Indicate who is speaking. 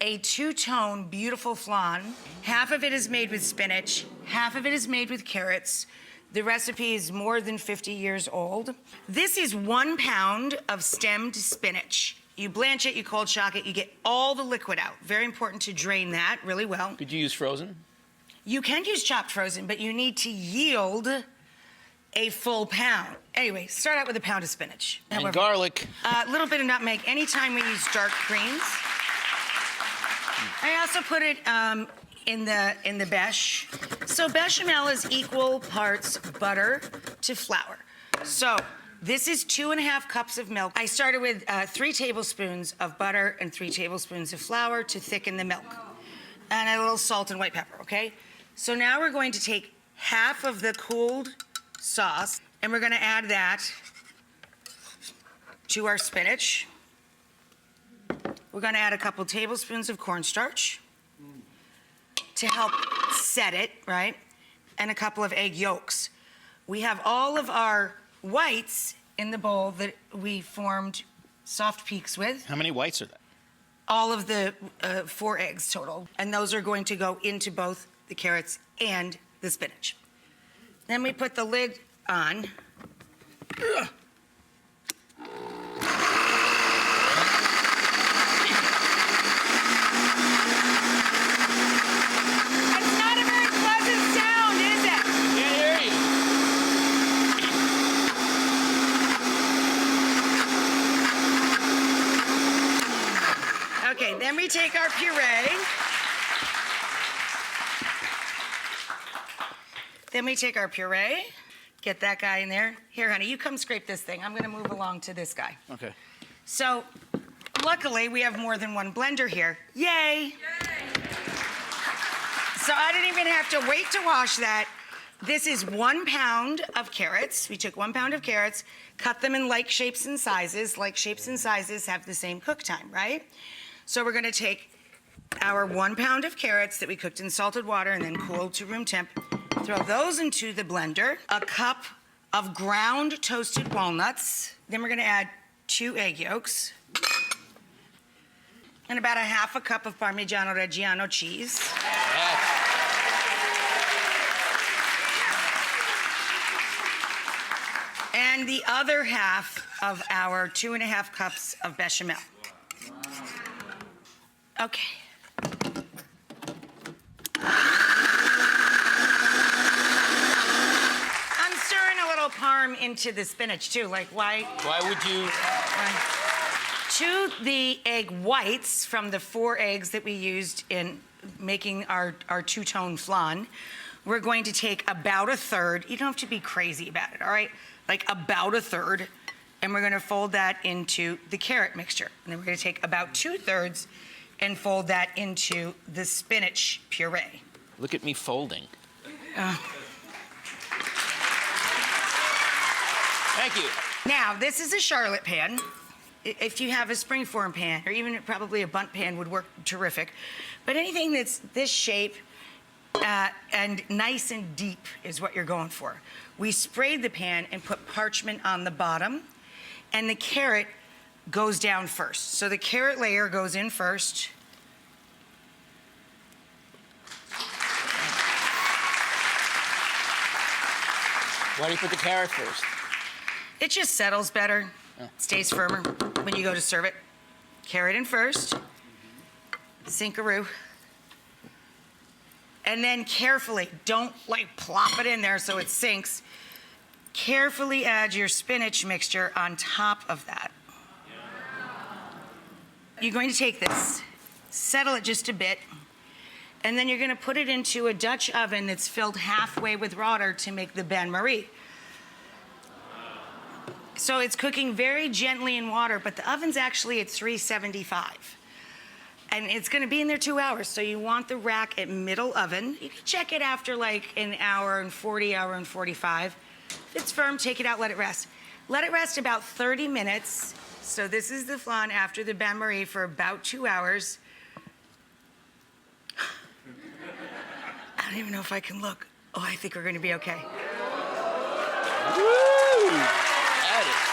Speaker 1: a two-tone, beautiful flan. Half of it is made with spinach, half of it is made with carrots. The recipe is more than 50 years old. This is 1 pound of stemmed spinach. You blanch it, you cold shock it, you get all the liquid out. Very important to drain that really well.
Speaker 2: Could you use frozen?
Speaker 1: You can use chopped frozen, but you need to yield a full pound. Anyway, start out with a pound of spinach.
Speaker 2: And garlic.
Speaker 1: A little bit of nutmeg. Anytime we use dark greens. I also put it in the beche. So bechamel is equal parts butter to flour. So this is 2.5 cups of milk. I started with 3 tablespoons of butter and 3 tablespoons of flour to thicken the milk. And a little salt and white pepper, okay? So now we're going to take half of the cooled sauce, and we're gonna add that to our spinach. We're gonna add a couple tablespoons of cornstarch to help set it, right? And a couple of egg yolks. We have all of our whites in the bowl that we formed soft peaks with.
Speaker 2: How many whites are that?
Speaker 1: All of the 4 eggs total. And those are going to go into both the carrots and the spinach. Then we put the lid on. Ugh. It's not a very pleasant sound, is it?
Speaker 2: Can't hear you.
Speaker 1: Okay, then we take our puree. Then we take our puree, get that guy in there. Here, honey, you come scrape this thing. I'm gonna move along to this guy.
Speaker 2: Okay.
Speaker 1: So, luckily, we have more than one blender here. Yay! So I didn't even have to wait to wash that. This is 1 pound of carrots. We took 1 pound of carrots, cut them in like shapes and sizes. Like shapes and sizes have the same cook time, right? So we're gonna take our 1 pound of carrots that we cooked in salted water and then cooled to room temp. Throw those into the blender. A cup of ground toasted walnuts. Then we're gonna add 2 egg yolks. And about 1/2 cup of Parmigiano Reggiano cheese.
Speaker 2: Yes.
Speaker 1: And the other half of our 2.5 cups of bechamel. Okay. Parm into the spinach too. Like why
Speaker 2: Would you?
Speaker 1: To the egg whites from the 4 eggs that we used in making our two-tone flan, we're going to take about 1/3. You don't have to be crazy about it, all right? Like about 1/3, and we're gonna fold that into the carrot mixture. And then we're gonna take about 2/3 and fold that into the spinach puree.
Speaker 2: Look at me folding. Thank you.
Speaker 1: Now, this is a Charlotte pan. If you have a springform pan, or even probably a bundt pan would work terrific. But anything that's this shape and nice and deep is what you're going for. We sprayed the pan and put parchment on the bottom, and the carrot goes down first. So the carrot layer goes in first.
Speaker 2: Why do you put the carrot first?
Speaker 1: It just settles better, stays firmer when you go to serve it. Carrot in first, sink-a-roo. And then carefully, don't like plop it in there so it sinks. Carefully add your spinach mixture on top of that. You're going to take this, settle it just a bit, and then you're gonna put it into a Dutch oven that's filled halfway with water to make the bain-marie. So it's cooking very gently in water, but the oven's actually at 375. And it's gonna be in there 2 hours, so you want the rack at middle oven. You can check it after like an hour and 40, hour and 45. If it's firm, take it out, let it rest. Let it rest about 30 minutes. So this is the flan after the bain-marie for about 2 hours. I don't even know if I can look. Oh, I think we're gonna be okay.
Speaker 2: Woo! That is